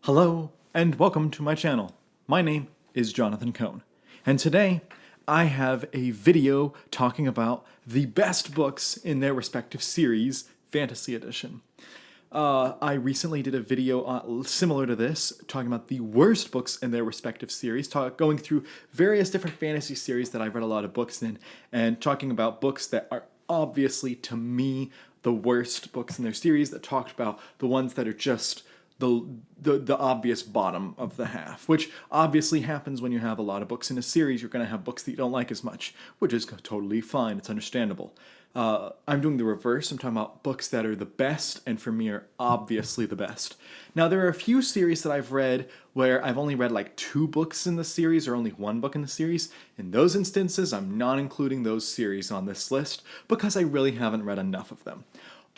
Hello, and welcome to my channel. My name is Jonathan Cohn, and today I have a video talking about the best books in their respective series, Fantasy Edition. I recently did a video similar to this, talking about the worst books in their respective series, going through various different fantasy series that I've read a lot of books in, and talking about books that are obviously, to me, the worst books in their series, that talked about the ones that are just the obvious bottom of the half, which obviously happens when you have a lot of books in a series. You're going to have books that you don't like as much, which is totally fine. It's understandable. I'm doing the reverse. I'm talking about books that are the best, and for me are obviously the best. Now, there are a few series that I've read where I've only read like 2 books in the series, or only 1 book in the series. In those instances, I'm not including those series on this list because I really haven't read enough of them.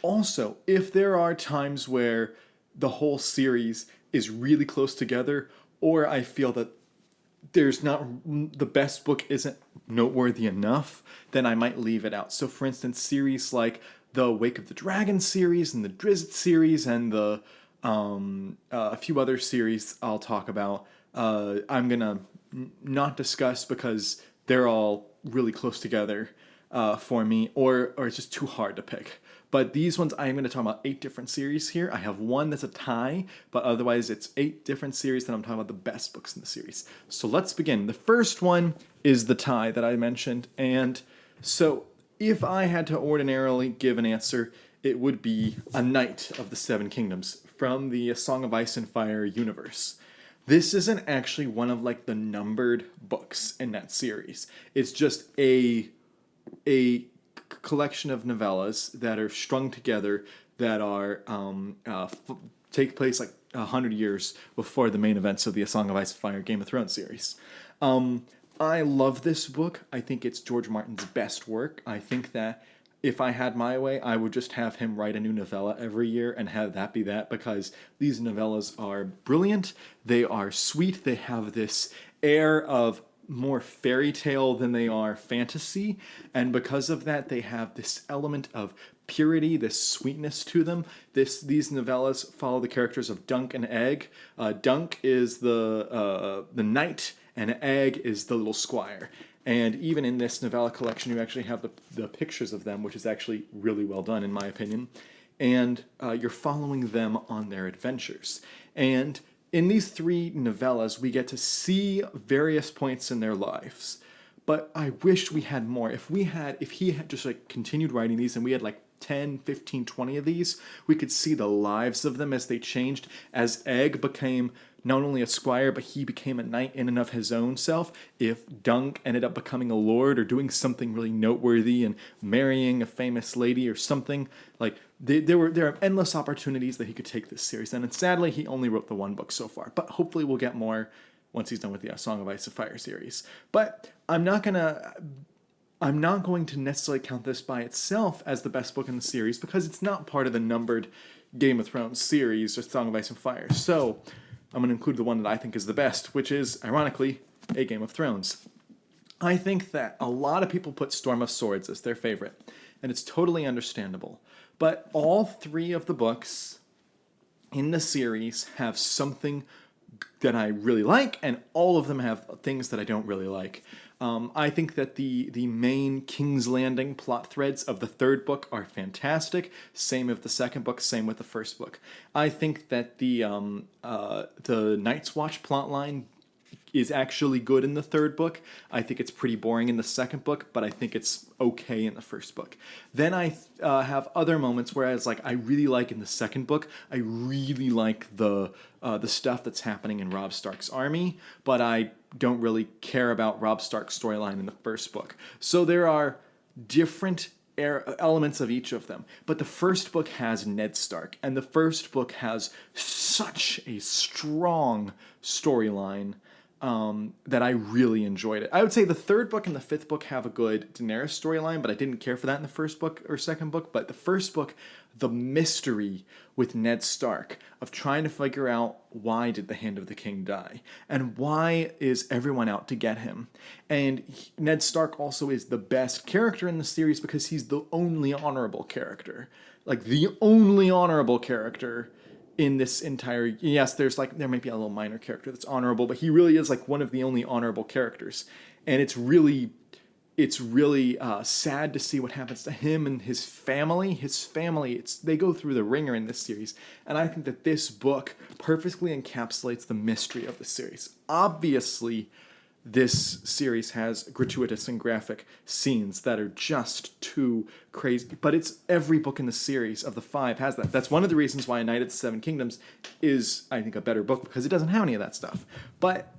Also, if there are times where the whole series is really close together, or I feel that the best book isn't noteworthy enough, then I might leave it out. So for instance, series like the Wake of the Dragon series and the Drizzt series and a few other series I'll talk about, I'm gonna not discuss because they're all really close together for me, or it's just too hard to pick. But these ones, I'm going to talk about 8 different series here. I have one that's a tie, but otherwise it's 8 different series that I'm talking about the best books in the series. So let's begin. The first one is the tie that I mentioned. And so if I had to ordinarily give an answer, it would be A Knight of the Seven Kingdoms from the A Song of Ice and Fire universe. This isn't actually one of like the numbered books in that series. It's just a collection of novellas that are strung together that are take place like 100 years before the main events of the A Song of Ice and Fire Game of Thrones series. I love this book. I think it's George Martin's best work. I think that if I had my way, I would just have him write a new novella every year and have that be that, because these novellas are brilliant. They are sweet. They have this air of more fairy tale than they are fantasy, and because of that they have this element of purity, this sweetness to them. These novellas follow the characters of Dunk and Egg. Dunk is the knight, and Egg is the little squire. And even in this novella collection, you actually have the pictures of them, which is actually really well done, in my opinion. And you're following them on their adventures. And in these 3 novellas, we get to see various points in their lives. But I wish we had more. If he had just like continued writing these and we had like 10, 15, 20 of these, we could see the lives of them as they changed, as Egg became not only a squire, but he became a knight in and of his own self. If Dunk ended up becoming a lord or doing something really noteworthy and marrying a famous lady or something, like there are endless opportunities that he could take this series. And sadly, he only wrote the 1 book so far, but hopefully we'll get more once he's done with the Song of Ice and Fire series. But I'm not going to necessarily count this by itself as the best book in the series because it's not part of the numbered Game of Thrones series or Song of Ice and Fire. So I'm going to include the one that I think is the best, which is, ironically, A Game of Thrones. I think that a lot of people put Storm of Swords as their favorite, and it's totally understandable. But all 3 of the books in the series have something that I really like, and all of them have things that I don't really like. I think that the main King's Landing plot threads of the 3rd book are fantastic. Same with the 2nd book, same with the 1st book. I think that the Night's Watch plotline is actually good in the 3rd book. I think it's pretty boring in the 2nd book, but I think it's okay in the 1st book. Then I have other moments where I really like in the 2nd book, I really like the stuff that's happening in Robb Stark's army, but I don't really care about Robb Stark's storyline in the 1st book. So there are different elements of each of them. But the 1st book has Ned Stark, and the 1st book has such a strong storyline that I really enjoyed it. I would say the 3rd book and the 5th book have a good Daenerys storyline, but I didn't care for that in the 1st book or 2nd book. But the 1st book, the mystery with Ned Stark of trying to figure out why did the Hand of the King die, and why is everyone out to get him. And Ned Stark also is the best character in the series because he's the only honorable character. Like, the only honorable character in this entire, yes, there might be a little minor character that's honorable, but he really is like one of the only honorable characters. And it's really sad to see what happens to him and his family. They go through the ringer in this series, and I think that this book perfectly encapsulates the mystery of the series. Obviously, this series has gratuitous and graphic scenes that are just too crazy, but it's every book in the series of the 5 has that. That's one of the reasons why A Knight of the Seven Kingdoms is, I think, a better book, because it doesn't have any of that stuff. But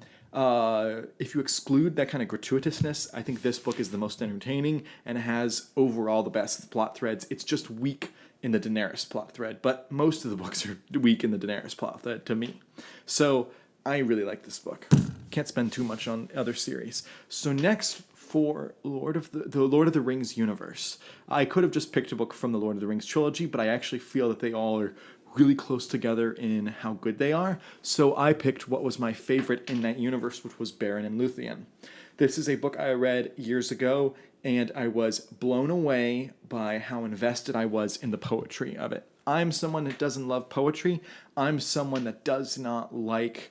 if you exclude that kind of gratuitousness, I think this book is the most entertaining and has overall the best plot threads. It's just weak in the Daenerys plot thread, but most of the books are weak in the Daenerys plot thread to me. So I really like this book. Can't spend too much on other series. So next, for the Lord of the Rings universe, I could have just picked a book from the Lord of the Rings trilogy, but I actually feel that they all are really close together in how good they are. So I picked what was my favorite in that universe, which was Beren and Luthien. This is a book I read years ago, and I was blown away by how invested I was in the poetry of it. I'm someone that doesn't love poetry. I'm someone that does not like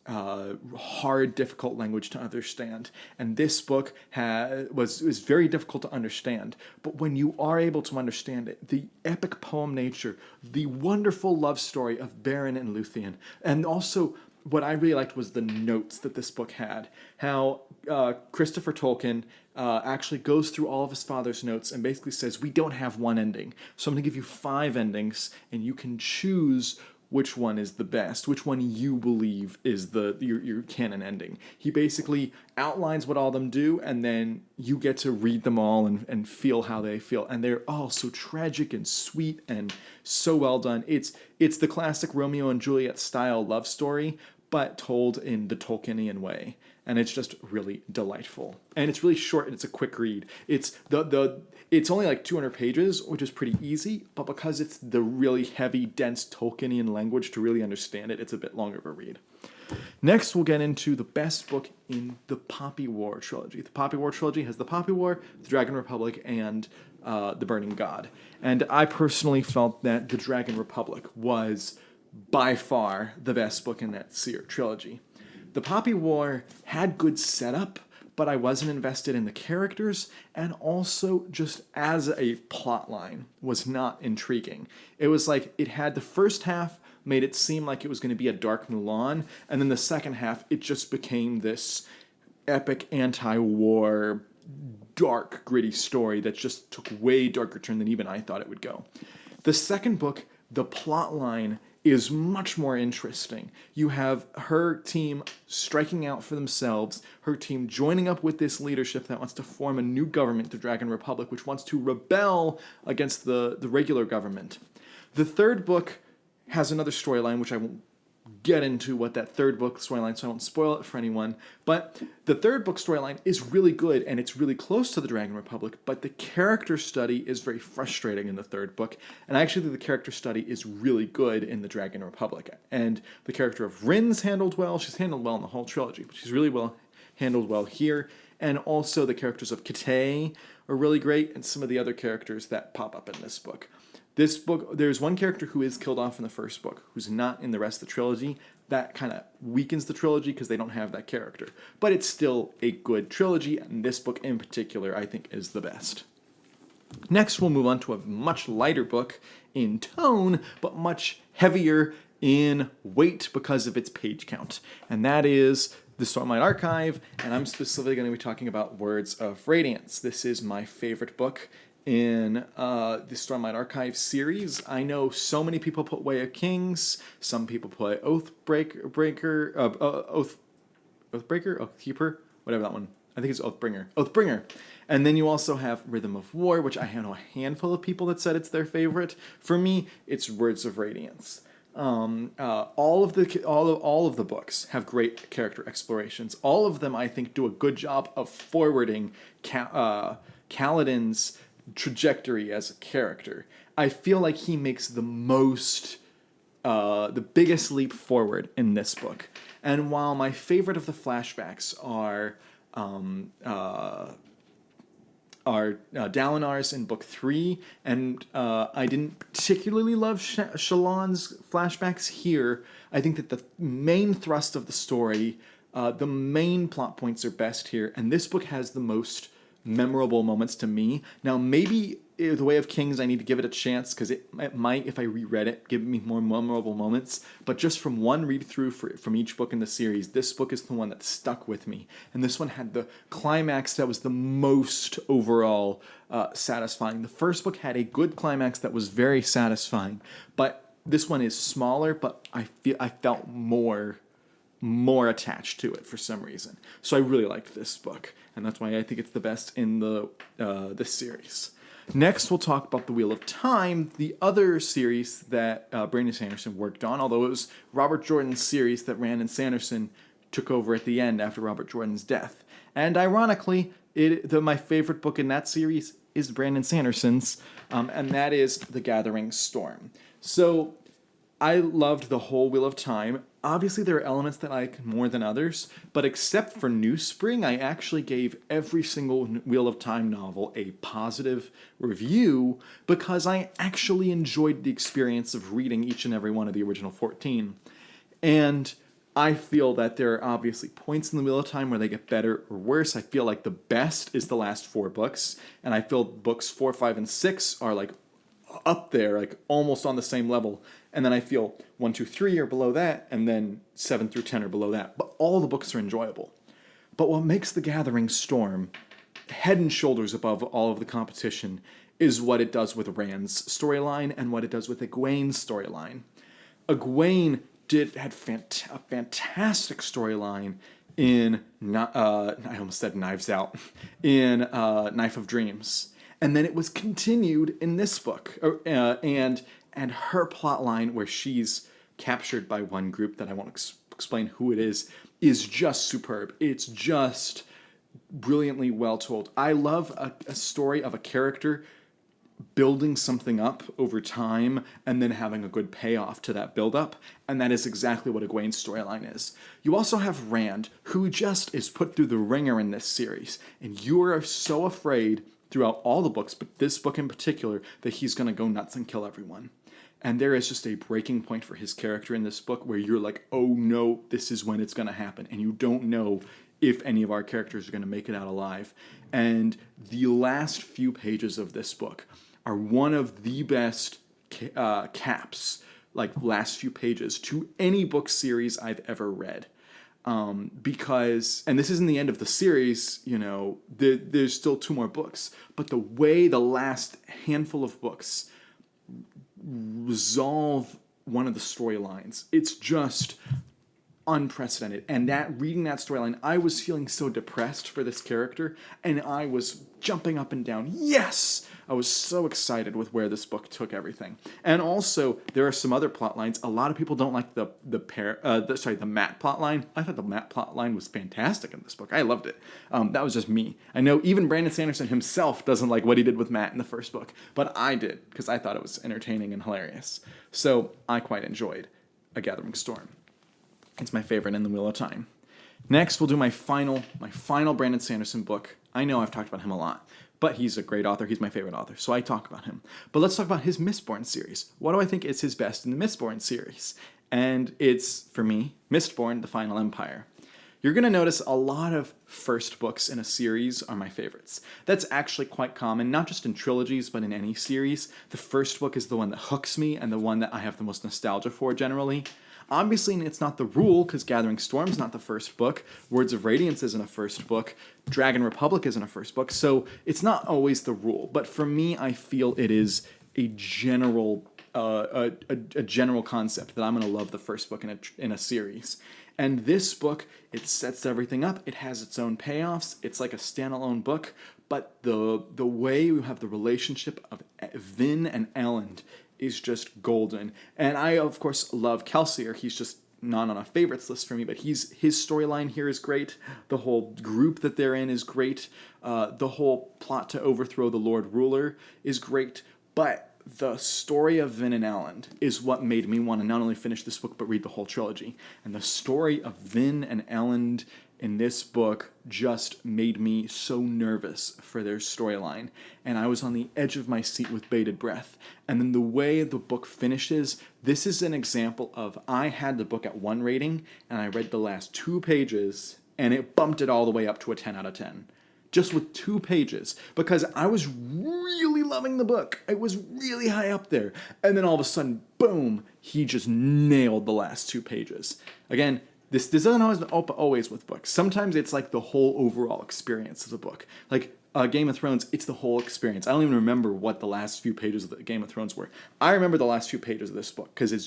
hard, difficult language to understand. And this book was very difficult to understand. But when you are able to understand it, the epic poem nature, the wonderful love story of Beren and Luthien, and also what I really liked was the notes that this book had. How Christopher Tolkien actually goes through all of his father's notes and basically says, we don't have one ending. So I'm going to give you 5 endings, and you can choose which one is the best, which one you believe is your canon ending. He basically outlines what all of them do, and then you get to read them all and feel how they feel. And they're all so tragic and sweet and so well done. It's the classic Romeo and Juliet style love story, but told in the Tolkienian way. And it's just really delightful. And it's really short, and it's a quick read. It's only like 200 pages, which is pretty easy, but because it's the really heavy, dense Tolkienian language to really understand it, it's a bit longer of a read. Next, we'll get into the best book in the Poppy War trilogy. The Poppy War trilogy has the Poppy War, the Dragon Republic, and the Burning God. And I personally felt that the Dragon Republic was by far the best book in that trilogy. The Poppy War had good setup, but I wasn't invested in the characters, and also just as a plot line was not intriguing. It was like it had the first half made it seem like it was going to be a Dark Mulan, and then the second half it just became this epic anti-war, dark, gritty story that just took way darker turn than even I thought it would go. The second book, the plot line is much more interesting. You have her team striking out for themselves, her team joining up with this leadership that wants to form a new government, the Dragon Republic, which wants to rebel against the regular government. The third book has another storyline, which I won't get into what that third book storyline, so I won't spoil it for anyone. But the third book storyline is really good, and it's really close to the Dragon Republic, but the character study is very frustrating in the third book, and I actually think the character study is really good in the Dragon Republic. And the character of Rin's handled well. She's handled well in the whole trilogy, but she's really handled well here. And also the characters of Kitay are really great, and some of the other characters that pop up in this book. This book, there's one character who is killed off in the first book, who's not in the rest of the trilogy. That kind of weakens the trilogy because they don't have that character. But it's still a good trilogy, and this book in particular, I think, is the best. Next, we'll move on to a much lighter book in tone, but much heavier in weight because of its page count. And that is the Stormlight Archive, and I'm specifically going to be talking about Words of Radiance. This is my favorite book in the Stormlight Archive series. I know so many people put Way of Kings, some people put Oathkeeper, whatever that one. I think it's Oathbringer. And then you also have Rhythm of War, which I know a handful of people that said it's their favorite. For me, it's Words of Radiance. All of the books have great character explorations. All of them, I think, do a good job of forwarding Kaladin's trajectory as a character. I feel like he makes the biggest leap forward in this book. And while my favorite of the flashbacks are Dalinar's in book 3, and I didn't particularly love Shallan's flashbacks here. I think that the main thrust of the story, the main plot points are best here, and this book has the most memorable moments to me. Now, maybe The Way of Kings, I need to give it a chance, because it might, if I reread it, give me more memorable moments. But just from one read-through from each book in the series, this book is the one that stuck with me. And this one had the climax that was the most overall satisfying. The first book had a good climax that was very satisfying, but this one is smaller, but I felt more attached to it for some reason. So I really liked this book, and that's why I think it's the best in this series. Next, we'll talk about The Wheel of Time, the other series that Brandon Sanderson worked on, although it was Robert Jordan's series that Brandon Sanderson took over at the end after Robert Jordan's death. And ironically, my favorite book in that series is Brandon Sanderson's, and that is The Gathering Storm. So I loved the whole Wheel of Time. Obviously, there are elements that I like more than others, but except for New Spring, I actually gave every single Wheel of Time novel a positive review because I actually enjoyed the experience of reading each and every one of the original 14. And I feel that there are obviously points in the Wheel of Time where they get better or worse. I feel like the best is the last 4 books, and I feel books 4, 5, and 6 are like up there, like almost on the same level. And then I feel 1, 2, 3 are below that, and then 7 through 10 are below that. But all the books are enjoyable. But what makes The Gathering Storm head and shoulders above all of the competition is what it does with Rand's storyline and what it does with Egwene's storyline. Egwene had a fantastic storyline in, I almost said Knives Out, in Knife of Dreams. And then it was continued in this book, and her plotline where she's captured by one group that I won't explain who it is just superb. It's just brilliantly well told. I love a story of a character building something up over time and then having a good payoff to that build-up, and that is exactly what Egwene's storyline is. You also have Rand, who just is put through the ringer in this series, and you are so afraid throughout all the books, but this book in particular, that he's going to go nuts and kill everyone. And there is just a breaking point for his character in this book where you're like, oh no, this is when it's going to happen. And you don't know if any of our characters are going to make it out alive. And the last few pages of this book are one of the best caps, like last few pages, to any book series I've ever read. Because, and this isn't the end of the series, there's still 2 more books, but the way the last handful of books resolve one of the storylines, it's just unprecedented. And reading that storyline, I was feeling so depressed for this character, and I was jumping up and down. Yes! I was so excited with where this book took everything. And also, there are some other plot lines. A lot of people don't like the Matt plot line. I thought the Matt plot line was fantastic in this book. I loved it. That was just me. I know even Brandon Sanderson himself doesn't like what he did with Matt in the first book, but I did, because I thought it was entertaining and hilarious. So I quite enjoyed A Gathering Storm. It's my favorite in the Wheel of Time. Next, we'll do my final Brandon Sanderson book. I know I've talked about him a lot, but he's a great author. He's my favorite author, so I talk about him. But let's talk about his Mistborn series. What do I think is his best in the Mistborn series? And it's, for me, Mistborn, The Final Empire. You're going to notice a lot of first books in a series are my favorites. That's actually quite common, not just in trilogies, but in any series. The first book is the one that hooks me and the one that I have the most nostalgia for generally. Obviously, it's not the rule, because Gathering Storm's not the first book. Words of Radiance isn't a first book. Dragon Republic isn't a first book. So it's not always the rule. But for me, I feel it is a general concept that I'm going to love the first book in a series. And this book, it sets everything up. It has its own payoffs. It's like a standalone book. But the way you have the relationship of Vin and Elend is just golden. And I, of course, love Kelsier. He's just not on a favorites list for me, but his storyline here is great. The whole group that they're in is great. The whole plot to overthrow the Lord Ruler is great. But the story of Vin and Elend is what made me want to not only finish this book, but read the whole trilogy. And the story of Vin and Elend in this book just made me so nervous for their storyline, and I was on the edge of my seat with bated breath. And then the way the book finishes, this is an example of, I had the book at 1 rating, and I read the last 2 pages, and it bumped it all the way up to a 10 out of 10. Just with 2 pages, because I was really loving the book. It was really high up there. And then all of a sudden, boom, he just nailed the last 2 pages. Again, this doesn't always with books. Sometimes it's like the whole overall experience of the book. Like Game of Thrones, it's the whole experience. I don't even remember what the last few pages of the Game of Thrones were. I remember the last few pages of this book because it's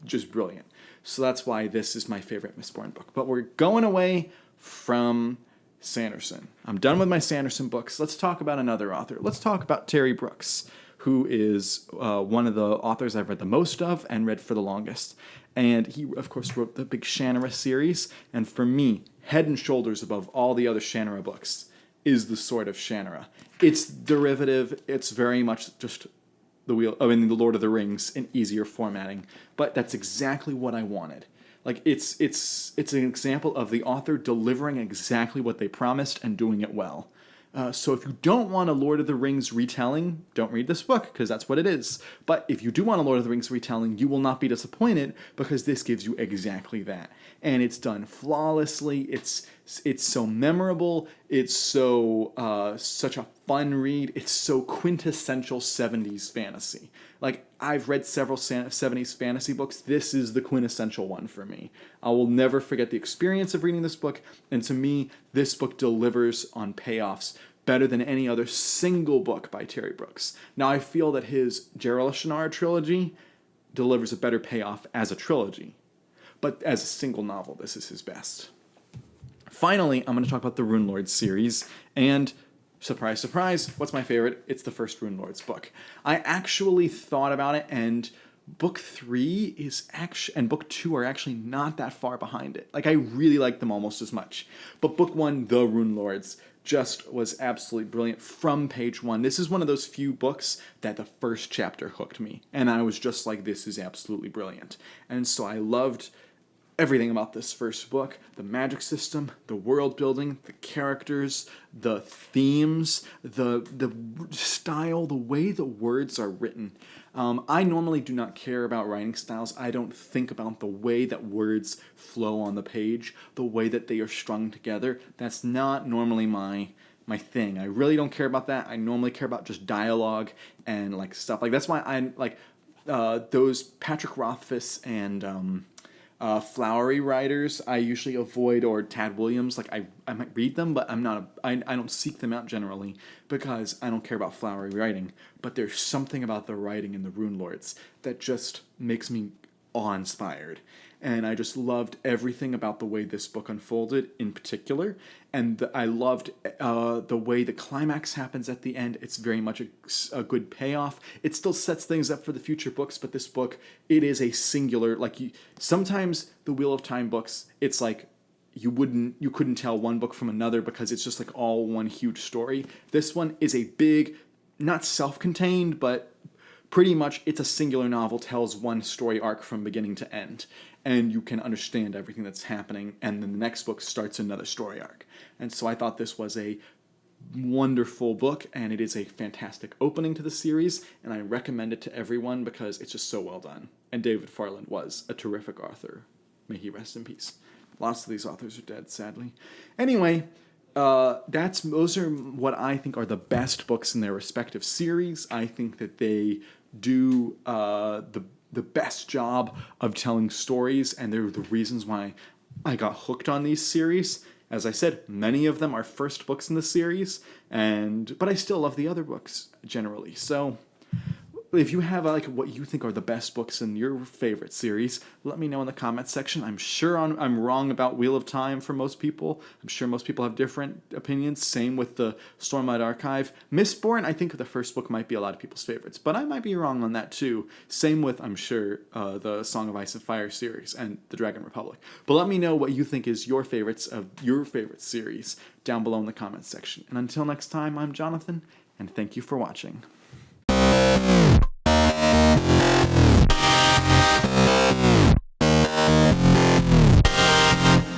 just brilliant. So that's why this is my favorite Mistborn book. But we're going away from Sanderson. I'm done with my Sanderson books. Let's talk about another author. Let's talk about Terry Brooks, who is one of the authors I've read the most of and read for the longest. And he, of course, wrote the big Shannara series. And for me, head and shoulders above all the other Shannara books is the Sword of Shannara. It's derivative. It's very much just the Lord of the Rings in easier formatting. But that's exactly what I wanted. Like, it's an example of the author delivering exactly what they promised and doing it well. So if you don't want a Lord of the Rings retelling, don't read this book, because that's what it is. But if you do want a Lord of the Rings retelling, you will not be disappointed, because this gives you exactly that. And it's done flawlessly. It's so memorable. It's so such a fun read. It's so quintessential 70s fantasy. Like, I've read several 70s fantasy books. This is the quintessential one for me. I will never forget the experience of reading this book, and to me, this book delivers on payoffs better than any other single book by Terry Brooks. Now, I feel that his Gerald Shannara trilogy delivers a better payoff as a trilogy, but as a single novel, this is his best. Finally, I'm going to talk about the Runelords series, and surprise, surprise, what's my favorite? It's the first Runelords book. I actually thought about it, and book 3 and book 2 are actually not that far behind it. Like, I really like them almost as much. But book 1, The Runelords, just was absolutely brilliant from page 1. This is one of those few books that the first chapter hooked me, and I was just like, this is absolutely brilliant. And so I loved everything about this first book: the magic system, the world building, the characters, the themes, the style, the way the words are written. I normally do not care about writing styles. I don't think about the way that words flow on the page, the way that they are strung together. That's not normally my thing. I really don't care about that. I normally care about just dialogue and like stuff. Like, that's why I like those Patrick Rothfuss and flowery writers I usually avoid, or Tad Williams. Like, I might read them, but I don't seek them out generally because I don't care about flowery writing. But there's something about the writing in the Runelords that just makes me awe-inspired. And I just loved everything about the way this book unfolded in particular. And I loved the way the climax happens at the end. It's very much a good payoff. It still sets things up for the future books, but this book, it is a singular, like, sometimes the Wheel of Time books, it's like you couldn't tell one book from another because it's just like all one huge story. This one is a big, not self-contained, but pretty much it's a singular novel, tells one story arc from beginning to end. And you can understand everything that's happening, and then the next book starts another story arc. And so I thought this was a wonderful book, and it is a fantastic opening to the series, and I recommend it to everyone because it's just so well done. And David Farland was a terrific author. May he rest in peace. Lots of these authors are dead, sadly. Anyway, those are what I think are the best books in their respective series. I think that they do the best job of telling stories, and they're the reasons why I got hooked on these series. As I said, many of them are first books in the series, but I still love the other books generally. So if you have like what you think are the best books in your favorite series, let me know in the comments section. I'm sure I'm wrong about Wheel of Time for most people. I'm sure most people have different opinions. Same with the Stormlight Archive. Mistborn, I think the first book might be a lot of people's favorites, but I might be wrong on that too. Same with, I'm sure, the Song of Ice and Fire series and the Dragon Republic. But let me know what you think is your favorites of your favorite series down below in the comments section. And until next time, I'm Jonathan, and thank you for watching.